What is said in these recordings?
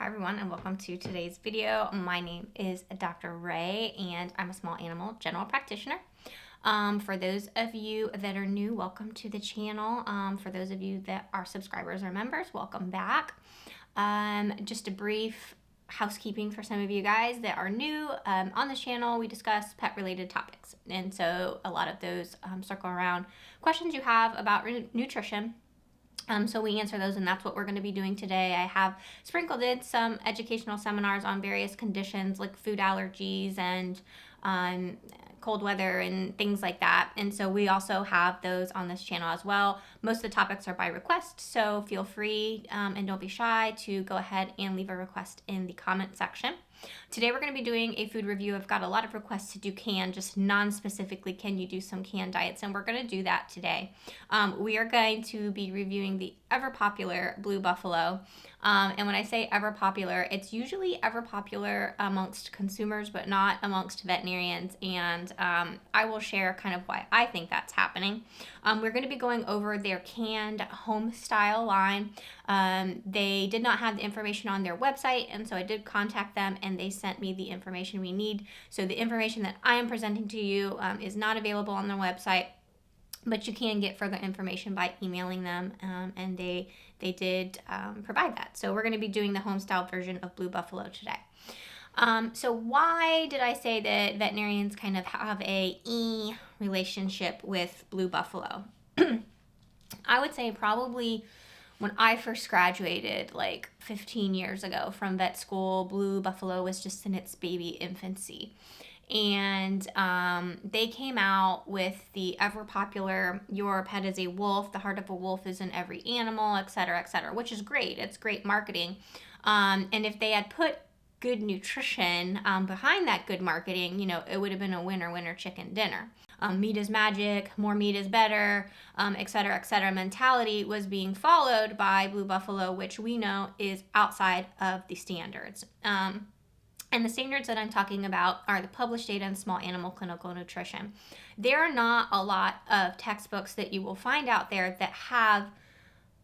Hi everyone and welcome to today's video. My name is Dr. Ray and I'm a small animal general practitioner. For those of you that are new, welcome to the channel. For those of you that are subscribers or members, welcome back. Just a brief housekeeping for some of you guys that are new. On this channel, we discuss pet related topics. And so a lot of those circle around questions you have about nutrition. So we answer those, and that's what we're going to be doing today. I have sprinkled in some educational seminars on various conditions like food allergies and cold weather and things like that. And so we also have those on this channel as well. Most of the topics are by request, so feel free and don't be shy to go ahead and leave a request in the comment section. Today we're going to be doing a food review. I've got a lot of requests to do canned, just non-specifically can you do some canned diets, and we're going to do that today. We are going to be reviewing the ever popular Blue Buffalo. And when I say ever popular, it's usually ever popular amongst consumers, but not amongst veterinarians. And I will share kind of why I think that's happening. We're going to be going over their canned Homestyle line. They did not have the information on their website, and so I did contact them, and they sent me the information we need. So the information that I am presenting to you is not available on their website, but you can get further information by emailing them, and they did provide that. So we're going to be doing the Homestyle version of Blue Buffalo today. So why did I say that veterinarians kind of have a relationship with Blue Buffalo? I would say probably when I first graduated like 15 years ago from vet school, Blue Buffalo was just in its baby infancy. And they came out with the ever popular "Your pet is a wolf, the heart of a wolf is in every animal," et cetera, which is great. It's great marketing. And if they had put good nutrition behind that good marketing, it would have been a winner chicken dinner. Meat is magic, more meat is better, et cetera mentality was being followed by Blue Buffalo, which we know is outside of the standards. And the standards that I'm talking about are the published data in small animal clinical nutrition. There are not a lot of textbooks that you will find out there that have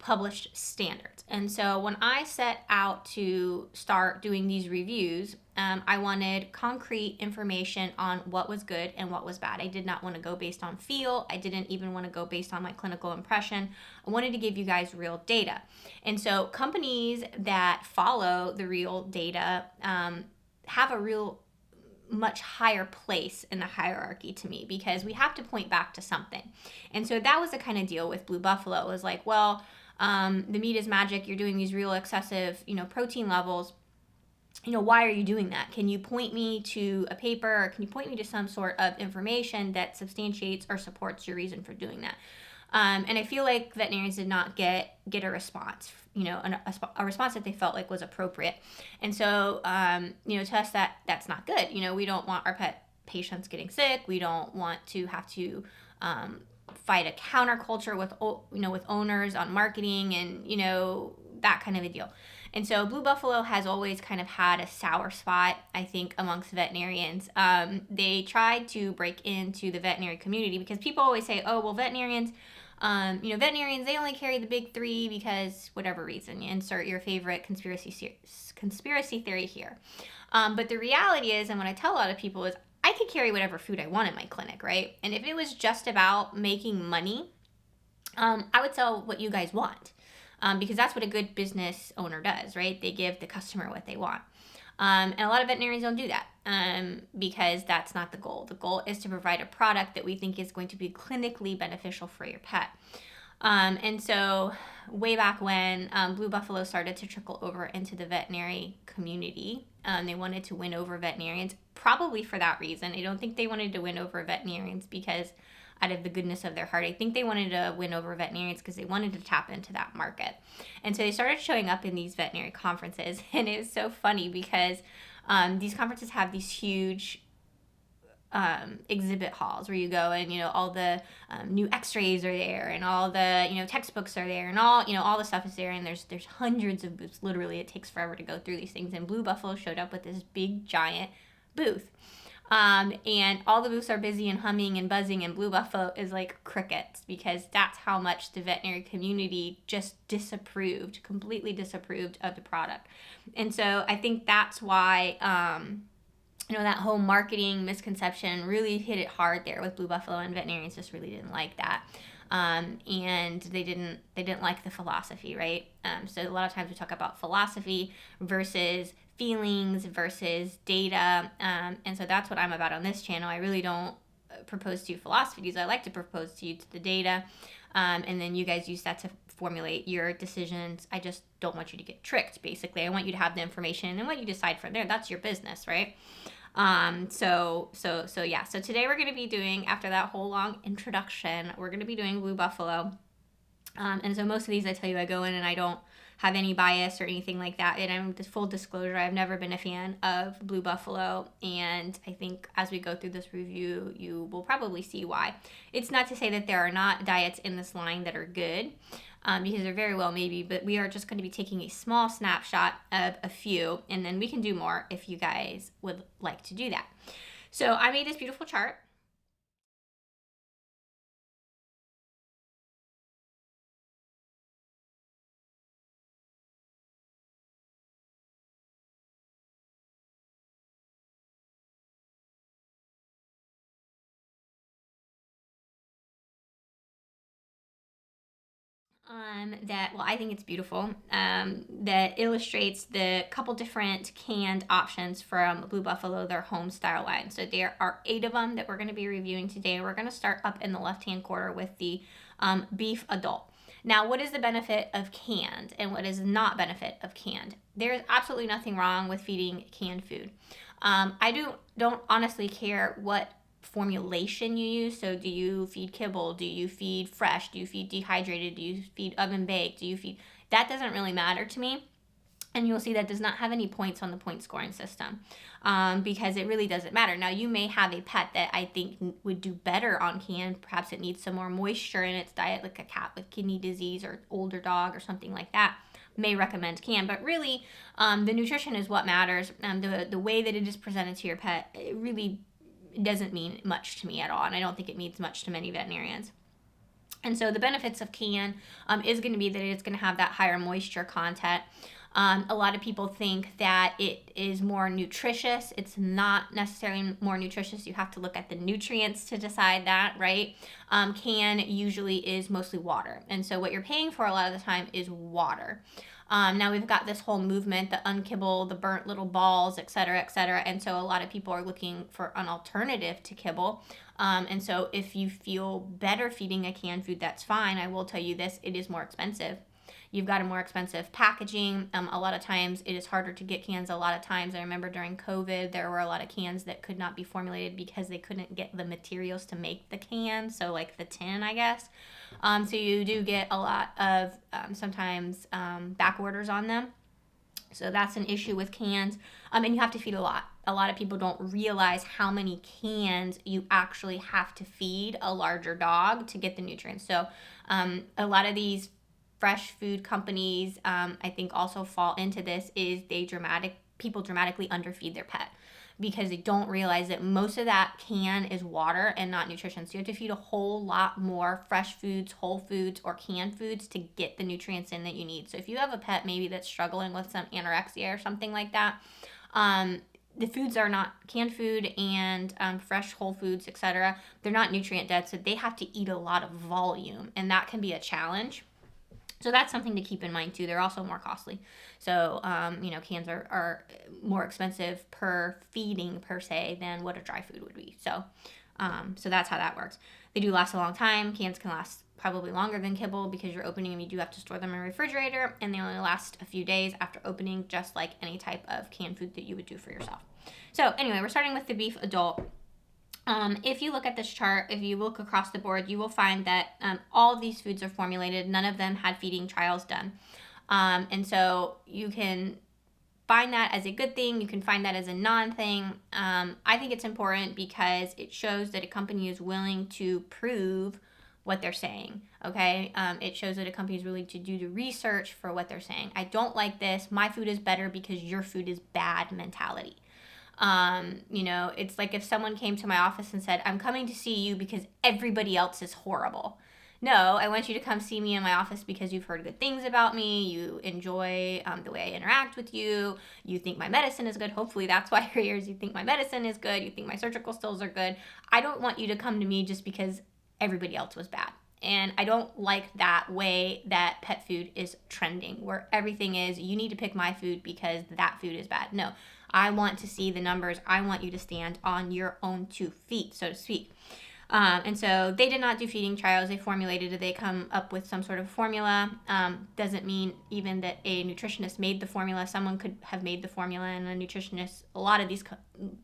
published standards. And so when I set out to start doing these reviews, I wanted concrete information on what was good and what was bad. I did not want to go based on feel. I didn't even want to go based on my clinical impression. I wanted to give you guys real data. And so companies that follow the real data have a real much higher place in the hierarchy to me, because we have to point back to something. And so that was the kind of deal with Blue Buffalo. It was like, well, the meat is magic. You're doing these real excessive, protein levels. Why are you doing that? Can you point me to a paper, or can you point me to some sort of information that substantiates or supports your reason for doing that? And I feel like veterinarians did not get a response, a response that they felt like was appropriate. And so, to us that's not good. We don't want our pet patients getting sick. We don't want to have to fight a counterculture with owners on marketing and, that kind of a deal. And so Blue Buffalo has always kind of had a sour spot, I think, amongst veterinarians. They tried to break into the veterinary community because people always say, oh, well, veterinarians, they only carry the big three because whatever reason. You insert your favorite conspiracy theory here. But the reality is, and what I tell a lot of people is, I could carry whatever food I want in my clinic, right? And if it was just about making money, I would sell what you guys want. Because that's what a good business owner does, right? They give the customer what they want. And a lot of veterinarians don't do that because that's not the goal. The goal is to provide a product that we think is going to be clinically beneficial for your pet. And so way back when Blue Buffalo started to trickle over into the veterinary community, they wanted to win over veterinarians, probably for that reason. I don't think they wanted to win over veterinarians because out of the goodness of their heart. I think they wanted to win over veterinarians because they wanted to tap into that market. And so they started showing up in these veterinary conferences. And it was so funny because these conferences have these huge exhibit halls where you go and, all the new x-rays are there and all the, textbooks are there and all the stuff is there. And there's hundreds of booths. Literally, it takes forever to go through these things. And Blue Buffalo showed up with this big, giant booth. And all the booths are busy and humming and buzzing, and Blue Buffalo is like crickets, because that's how much the veterinary community just completely disapproved of the product. And so I think that's why, that whole marketing misconception really hit it hard there with Blue Buffalo, and veterinarians just really didn't like that. And they didn't like the philosophy, right? So a lot of times we talk about philosophy versus feelings versus data, and so that's what I'm about on this channel. I really don't propose to you philosophies. I like to propose to you the data, and then you guys use that to formulate your decisions. I just don't want you to get tricked, basically. I want you to have the information, and what you decide from there, that's your business, right? So today we're going to be doing, after that whole long introduction, we're going to be doing Blue Buffalo. And so most of these, I tell you, I go in and I don't have any bias or anything like that. And I'm just full disclosure, I've never been a fan of Blue Buffalo. And I think as we go through this review, you will probably see why. It's not to say that there are not diets in this line that are good, because there very well may be, but we are just going to be taking a small snapshot of a few, and then we can do more if you guys would like to do that. So I made this beautiful chart. I think it's beautiful, that illustrates the couple different canned options from Blue Buffalo, their Homestyle line. So there are 8 of them that we're going to be reviewing today. We're going to start up in the left-hand corner with the beef adult. Now, what is the benefit of canned and what is not benefit of canned? There is absolutely nothing wrong with feeding canned food. I don't honestly care what formulation you use. So do you feed kibble? Do you feed fresh? Do you feed dehydrated? Do you feed oven baked? That doesn't really matter to me. And you'll see that does not have any points on the point scoring system, because it really doesn't matter. Now, you may have a pet that I think would do better on canned. Perhaps it needs some more moisture in its diet, like a cat with kidney disease or older dog or something like that. May recommend canned, but really the nutrition is what matters. The way that it is presented to your pet, it really doesn't mean much to me at all, and I don't think it means much to many veterinarians. And so the benefits of canned is going to be that it's going to have that higher moisture content. A lot of people think that it is more nutritious. It's not necessarily more nutritious. You have to look at the nutrients to decide that, right? Can usually is mostly water. And so what you're paying for a lot of the time is water. Now we've got this whole movement, the unkibble, the burnt little balls, et cetera, et cetera. And so a lot of people are looking for an alternative to kibble. And so if you feel better feeding a canned food, that's fine. I will tell you this, it is more expensive. You've got a more expensive packaging. A lot of times it is harder to get cans. A lot of times, I remember during COVID, there were a lot of cans that could not be formulated because they couldn't get the materials to make the can. So like the tin, I guess. So you do get a lot of sometimes back orders on them. So that's an issue with cans. And you have to feed a lot. A lot of people don't realize how many cans you actually have to feed a larger dog to get the nutrients. So a lot of these fresh food companies, I think, also fall into this, is people dramatically underfeed their pet because they don't realize that most of that can is water and not nutrition. So you have to feed a whole lot more fresh foods, whole foods, or canned foods to get the nutrients in that you need. So if you have a pet maybe that's struggling with some anorexia or something like that, the foods are not canned food and fresh whole foods, etc. They're not nutrient dense, so they have to eat a lot of volume, and that can be a challenge. So that's something to keep in mind too. They're also more costly. So, cans are more expensive per feeding per se than what a dry food would be. So that's how that works. They do last a long time. Cans can last probably longer than kibble because you're opening them. You do have to store them in a refrigerator, and they only last a few days after opening, just like any type of canned food that you would do for yourself. So anyway, we're starting with the beef adult. If you look at this chart, if you look across the board, you will find that all of these foods are formulated. None of them had feeding trials done. And so you can find that as a good thing. You can find that as a non-thing. I think it's important because it shows that a company is willing to prove what they're saying, okay? It shows that a company is willing to do the research for what they're saying. I don't like this, my food is better because your food is bad mentality. It's like if someone came to my office and said, I'm coming to see you because everybody else is horrible. No, I want you to come see me in my office because you've heard good things about me. You enjoy the way I interact with you. You think my medicine is good. Hopefully that's why you're here, is you think my medicine is good. You think my surgical skills are good. I don't want you to come to me just because everybody else was bad. And I don't like that way that pet food is trending, where everything is, you need to pick my food because that food is bad. No, I want to see the numbers. I want you to stand on your own 2 feet, so to speak. And so they did not do feeding trials. They formulated it. They come up with some sort of formula. Doesn't mean even that a nutritionist made the formula. Someone could have made the formula, and a nutritionist, a lot of these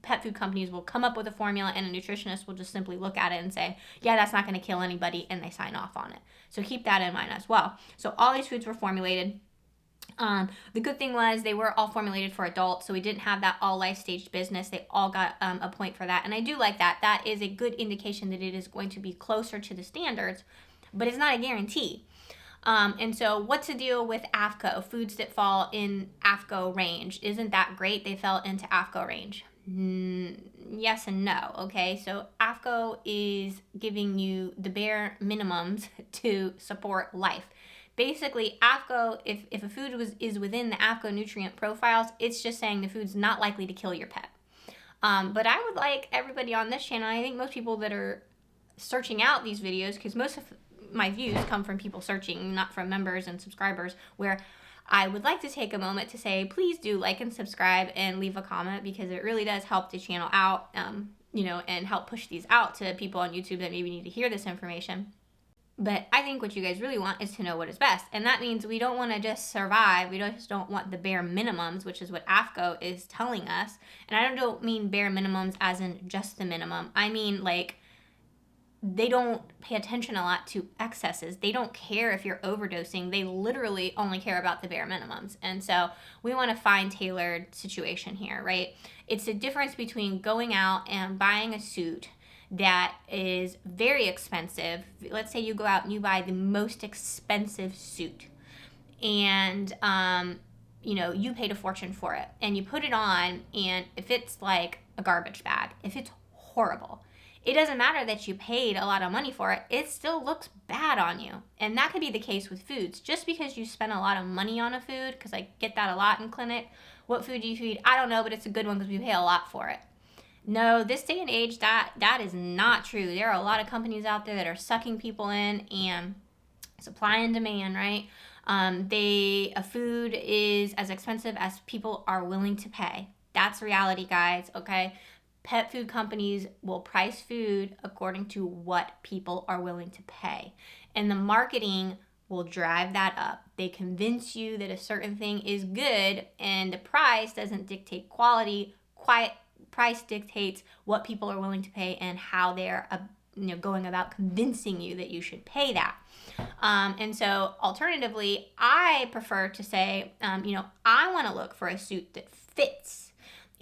pet food companies will come up with a formula, and a nutritionist will just simply look at it and say, yeah, that's not going to kill anybody, and they sign off on it. So keep that in mind as well. So all these foods were formulated. The good thing was they were all formulated for adults, so we didn't have that all life stage business. They all got a point for that, and I do like that. That is a good indication that it is going to be closer to the standards, but it's not a guarantee. And so what's the deal with AAFCO, foods that fall in AAFCO range? Isn't that great? They fell into AAFCO range. Yes and no. Okay, so AAFCO is giving you the bare minimums to support life. Basically, AAFCO, if a food is within the AAFCO nutrient profiles, it's just saying the food's not likely to kill your pet. But I would like everybody on this channel, I think most people that are searching out these videos, because most of my views come from people searching, not from members and subscribers, where I would like to take a moment to say, please do like and subscribe and leave a comment, because it really does help the channel out, and help push these out to people on YouTube that maybe need to hear this information. But I think what you guys really want is to know what is best. And that means we don't want to just survive. We just don't want the bare minimums, which is what AAFCO is telling us. And I don't mean bare minimums as in just the minimum. I mean, like, they don't pay attention a lot to excesses. They don't care if you're overdosing. They literally only care about the bare minimums. And so we want a fine tailored situation here, right? It's the difference between going out and buying a suit that is very expensive. Let's say you go out and you buy the most expensive suit, and you paid a fortune for it, and you put it on, and if it's like a garbage bag, if it's horrible, it doesn't matter that you paid a lot of money for it, it still looks bad on you. And that could be the case with foods. Just because you spend a lot of money on a food, because I get that a lot in clinic, what food do you feed? I don't know, but it's a good one because we pay a lot for it. No, this day and age, that is not true. There are a lot of companies out there that are sucking people in, and supply and demand, right? A food is as expensive as people are willing to pay. That's reality, guys, okay? Pet food companies will price food according to what people are willing to pay. And the marketing will drive that up. They convince you that a certain thing is good, and the price doesn't dictate quality. Price dictates what people are willing to pay and how they're going about convincing you that you should pay that. And so alternatively, I prefer to say, I want to look for a suit that fits.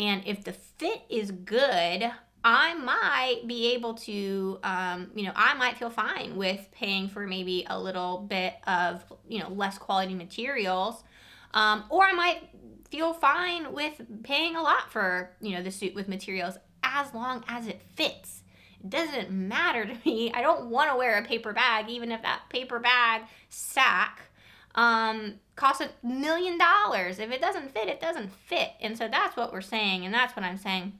And if the fit is good, I might be able to, I might feel fine with paying for maybe a little bit of, less quality materials. Or I might feel fine with paying a lot for, the suit with materials, as long as it fits. It doesn't matter to me. I don't want to wear a paper bag, even if that paper bag sack costs $1 million. If it doesn't fit, it doesn't fit. And so that's what we're saying, and that's what I'm saying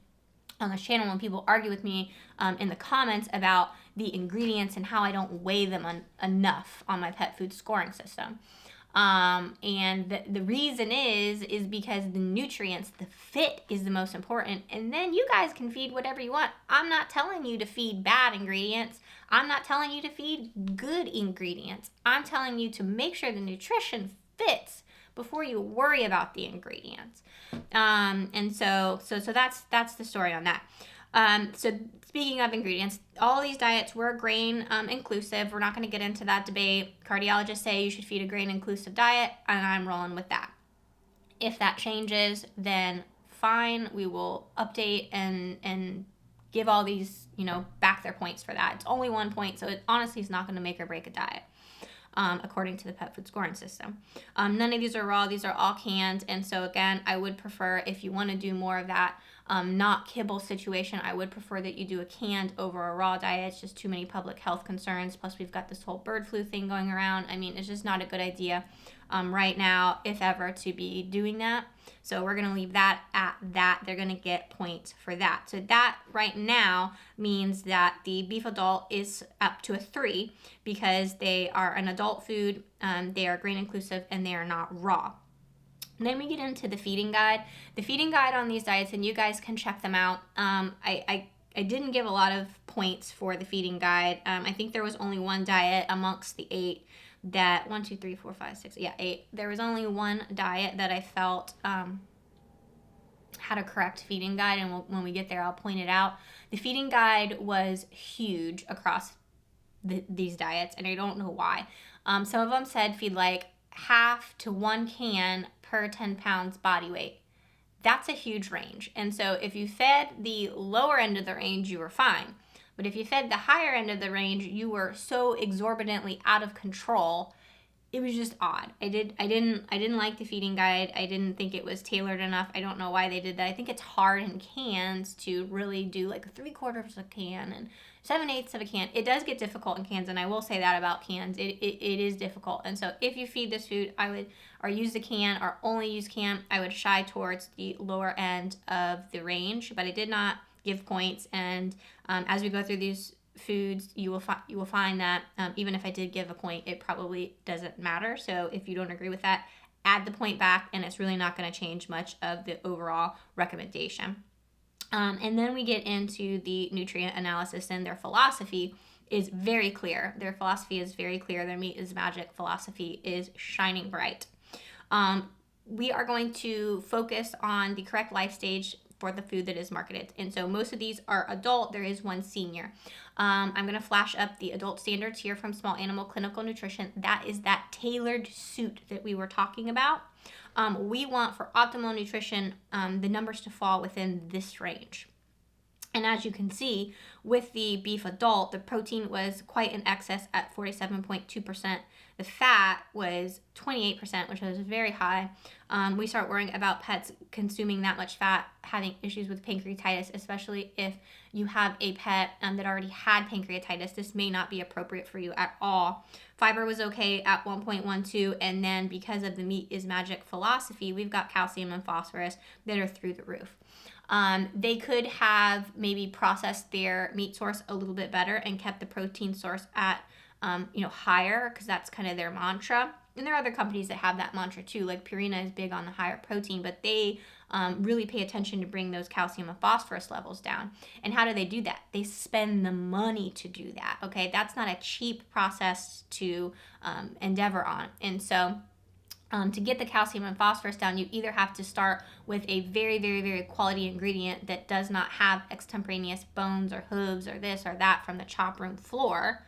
on this channel when people argue with me in the comments about the ingredients and how I don't weigh them enough on my pet food scoring system. And the reason is because the nutrients, the fit is the most important. And then you guys can feed whatever you want. I'm not telling you to feed bad ingredients. I'm not telling you to feed good ingredients. I'm telling you to make sure the nutrition fits before you worry about the ingredients. And so that's the story on that. So speaking of ingredients, all these diets were grain inclusive. We're not going to get into that debate. Cardiologists say you should feed a grain inclusive diet, and I'm rolling with that. If that changes, then fine. We will update and give all these, back their points for that. It's only 1 point, so it honestly is not going to make or break a diet. according to the pet food scoring system. None of these are raw. These are all canned. And so again, I would prefer, if you want to do more of that not kibble situation, I would prefer that you do a canned over a raw diet. It's just too many public health concerns. Plus we've got this whole bird flu thing going around. I mean, it's just not a good idea right now, if ever, to be doing that. So we're going to leave that at that. They're going to get points for that. So that right now means that the beef adult is up to a 3 because they are an adult food, they are grain inclusive, and they are not raw. Then we get into the feeding guide. The feeding guide on these diets, and you guys can check them out. I didn't give a lot of points for the feeding guide. I think there was only one diet amongst the 8 that 1, 2, 3, 4, 5, 6, 8. There was only one diet that I felt had a correct feeding guide, and when we get there, I'll point it out. The feeding guide was huge across these diets, and I don't know why. Some of them said feed like half to 1 can per 10 pounds body weight. That's a huge range. And so if you fed the lower end of the range, you were fine. But if you fed the higher end of the range, you were so exorbitantly out of control. It was just odd. I didn't like the feeding guide. I didn't think it was tailored enough. I don't know why they did that. I think it's hard in cans to really do like 3/4 of a can and 7/8 of a can. It does get difficult in cans, and I will say that about cans. It is difficult. And so if you feed this food, or use the can or only use can, I would shy towards the lower end of the range. But I did not give points. And as we go through these foods, you will find that even if I did give a point, it probably doesn't matter. So if you don't agree with that, add the point back, and it's really not going to change much of the overall recommendation. And then we get into the nutrient analysis, and their philosophy is very clear. Their philosophy is very clear. Their meat is magic philosophy is shining bright. We are going to focus on the correct life stage for the food that is marketed. And so most of these are adult. There is one senior. I'm going to flash up the adult standards here from Small Animal Clinical Nutrition. That is that tailored suit that we were talking about. We want, for optimal nutrition, the numbers to fall within this range. And as you can see, with the beef adult, the protein was quite in excess at 47.2%. The fat was 28%, which was very high. We start worrying about pets consuming that much fat, having issues with pancreatitis, especially if you have a pet that already had pancreatitis. This may not be appropriate for you at all. Fiber was okay at 1.12, and then because of the meat is magic philosophy, we've got calcium and phosphorus that are through the roof. They could have maybe processed their meat source a little bit better and kept the protein source at higher, because that's kind of their mantra. And there are other companies that have that mantra too, like Purina is big on the higher protein, but they really pay attention to bring those calcium and phosphorus levels down. And how do they do that? They spend the money to do that, okay? That's not a cheap process to endeavor on. And so to get the calcium and phosphorus down, you either have to start with a very, very, very quality ingredient that does not have extemporaneous bones or hooves or this or that from the chop room floor,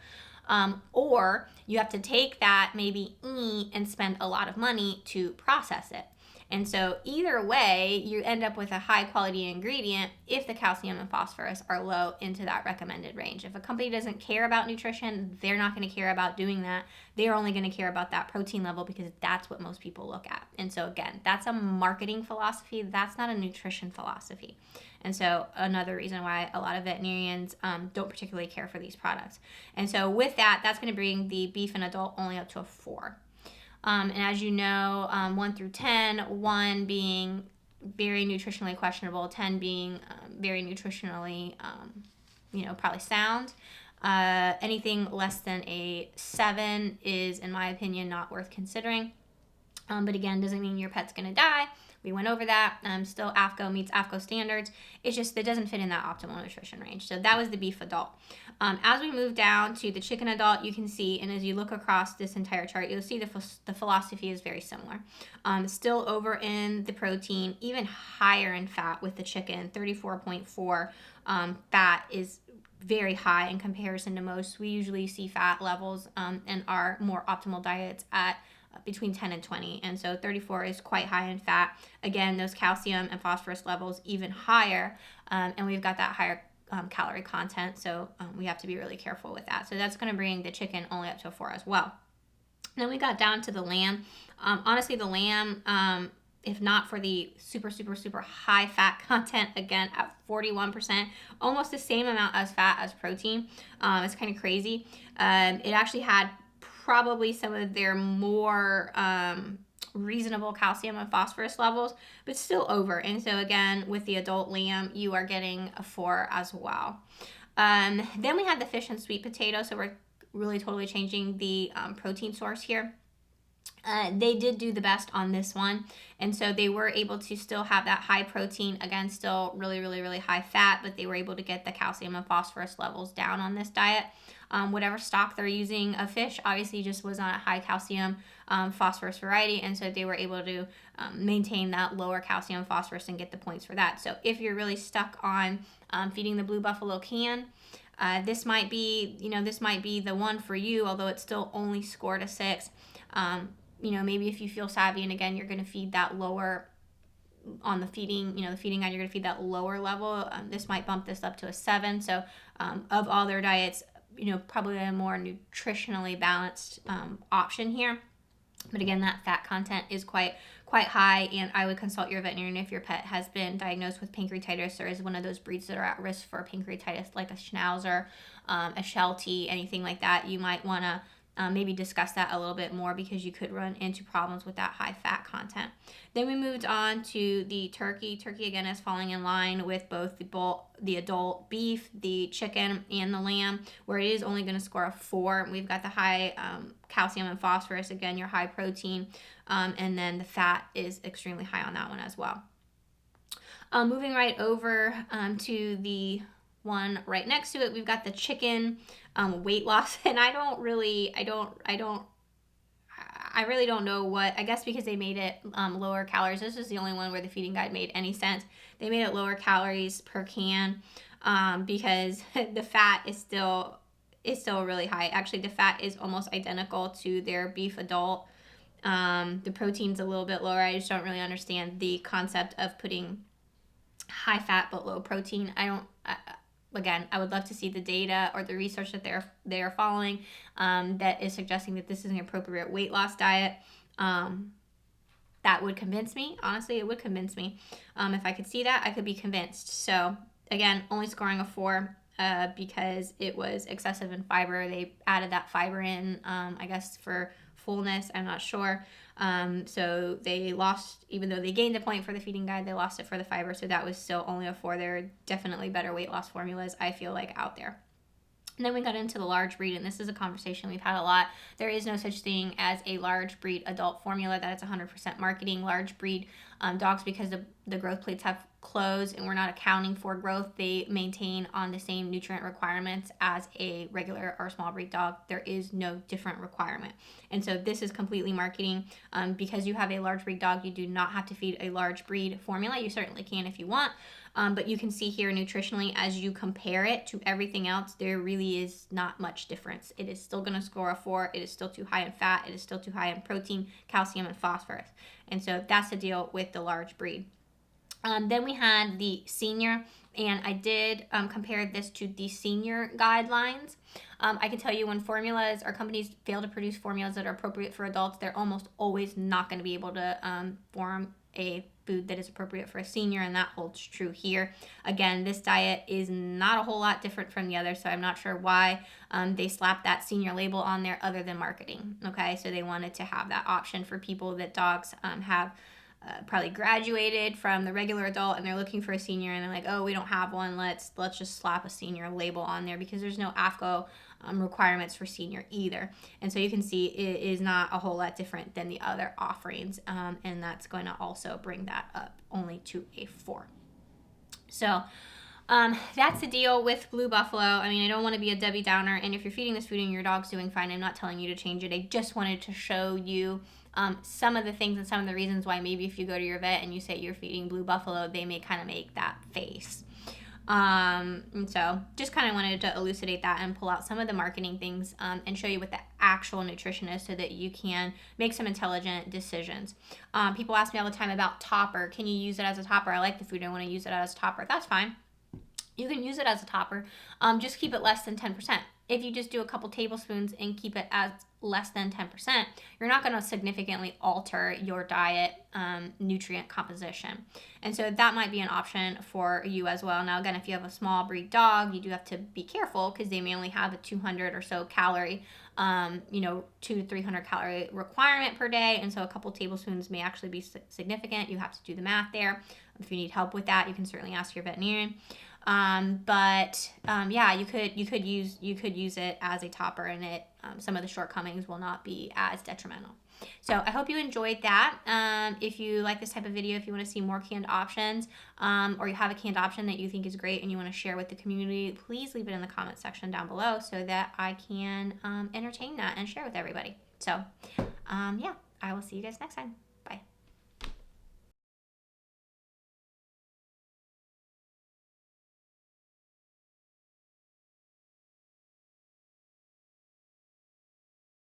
or you have to take that maybe and spend a lot of money to process it. And so either way, you end up with a high quality ingredient if the calcium and phosphorus are low into that recommended range. If a company doesn't care about nutrition, they're not going to care about doing that. They're only going to care about that protein level because that's what most people look at. And so again, that's a marketing philosophy. That's not a nutrition philosophy. And so another reason why a lot of veterinarians don't particularly care for these products. And so with that, that's going to bring the beef and adult only up to a 4. And as you know, 1 through 10, 1 being very nutritionally questionable, 10 being very nutritionally, probably sound. Anything less than a 7 is, in my opinion, not worth considering. But again, doesn't mean your pet's going to die. We went over that. Still AAFCO meets AAFCO standards. It's just that doesn't fit in that optimal nutrition range. So that was the beef adult. As we move down to the chicken adult, you can see, and as you look across this entire chart, you'll see the philosophy is very similar. Still over in the protein, even higher in fat with the chicken, 34.4 fat is very high in comparison to most. We usually see fat levels in our more optimal diets at between 10 and 20, and so 34 is quite high in fat. Again, those calcium and phosphorus levels even higher, and we've got that higher calorie content, so we have to be really careful with that. So that's going to bring the chicken only up to a 4 as well. Then we got down to the lamb. Honestly, the lamb, if not for the super, super, super high fat content, again, at 41%, almost the same amount as fat as protein. It's kind of crazy. It actually had probably some of their more reasonable calcium and phosphorus levels, but still over. And so again, with the adult lamb, you are getting a 4 as well. Then we had the fish and sweet potato. So we're really totally changing the protein source here. They did do the best on this one, and so they were able to still have that high protein, again, still really, really, really high fat, but they were able to get the calcium and phosphorus levels down on this diet. Whatever stock they're using of fish obviously just was not a high calcium phosphorus variety, and so they were able to maintain that lower calcium phosphorus and get the points for that. So if you're really stuck on feeding the Blue Buffalo can, this might be the one for you, although it's still only scored a 6. Maybe if you feel savvy, and again, you're going to feed that lower on the feeding, the feeding guide, you're going to feed that lower level. This might bump this up to a 7. So of all their diets, probably a more nutritionally balanced option here. But again, that fat content is quite high, and I would consult your veterinarian if your pet has been diagnosed with pancreatitis or is one of those breeds that are at risk for pancreatitis, like a Schnauzer, a Sheltie, anything like that. You might want to maybe discuss that a little bit more, because you could run into problems with that high fat content. Then we moved on to the turkey. Turkey, again, is falling in line with both the adult beef, the chicken, and the lamb, where it is only going to score a 4. We've got the high calcium and phosphorus, again, your high protein, and then the fat is extremely high on that one as well. Moving right over to the one right next to it, we've got the chicken weight loss, and I really don't know what. I guess because they made it lower calories. This is the only one where the feeding guide made any sense. They made it lower calories per can because the fat is still really high. Actually, the fat is almost identical to their beef adult. The protein's a little bit lower. I just don't really understand the concept of putting high fat but low protein. Again, I would love to see the data or the research that they're following that is suggesting that this is an appropriate weight loss diet. That would convince me. Honestly, it would convince me. If I could see that, I could be convinced. So again, only scoring a 4 because it was excessive in fiber. They added that fiber in, I guess, for fullness. I'm not sure. So they lost, even though they gained a point for the feeding guide, they lost it for the fiber. So that was still only a 4. There are definitely better weight loss formulas, I feel like, out there. And then we got into the large breed, and this is a conversation we've had a lot. There is no such thing as a large breed adult formula. That is 100% marketing. Large breed dogs, because the growth plates have closed and we're not accounting for growth, they maintain on the same nutrient requirements as a regular or small breed dog. There is no different requirement. And so this is completely marketing. Because you have a large breed dog, you do not have to feed a large breed formula. You certainly can if you want. But you can see here nutritionally, as you compare it to everything else, there really is not much difference. It is still going to score a 4. It is still too high in fat. It is still too high in protein, calcium, and phosphorus. And so that's the deal with the large breed. Then we had the senior, and I did compare this to the senior guidelines. I can tell you, when formulas or companies fail to produce formulas that are appropriate for adults, they're almost always not going to be able to form a food that is appropriate for a senior, and that holds true here. Again, this diet is not a whole lot different from the others, so I'm not sure why they slapped that senior label on there other than marketing. Okay, so they wanted to have that option for people that dogs have probably graduated from the regular adult, and they're looking for a senior, and they're like, oh, we don't have one, let's just slap a senior label on there, because there's no AFCO requirements for senior either. And so you can see it is not a whole lot different than the other offerings, and that's going to also bring that up only to a 4. So that's the deal with Blue Buffalo. I mean, I don't want to be a Debbie Downer, and if you're feeding this food and your dog's doing fine, I'm not telling you to change it. I just wanted to show you some of the things and some of the reasons why maybe if you go to your vet and you say you're feeding Blue Buffalo, they may kind of make that face. And so just kind of wanted to elucidate that and pull out some of the marketing things and show you what the actual nutrition is, so that you can make some intelligent decisions. People ask me all the time about topper. Can you use it as a topper? I like the food. I want to use it as a topper. That's fine. You can use it as a topper. Just keep it less than 10%. if you just do a couple tablespoons and keep it as less than 10%, you're not going to significantly alter your diet nutrient composition. And so that might be an option for you as well. Now, again, if you have a small breed dog, you do have to be careful because they may only have a 200 or so calorie, 200 to 300 calorie requirement per day. And so a couple tablespoons may actually be significant. You have to do the math there. If you need help with that, you can certainly ask your veterinarian. Yeah, you could use it as a topper, and it some of the shortcomings will not be as detrimental. So I hope you enjoyed that. If you like this type of video, if you want to see more canned options, or you have a canned option that you think is great and you want to share with the community, please leave it in the comment section down below so that I can entertain that and share with everybody. So yeah, I will see you guys next time.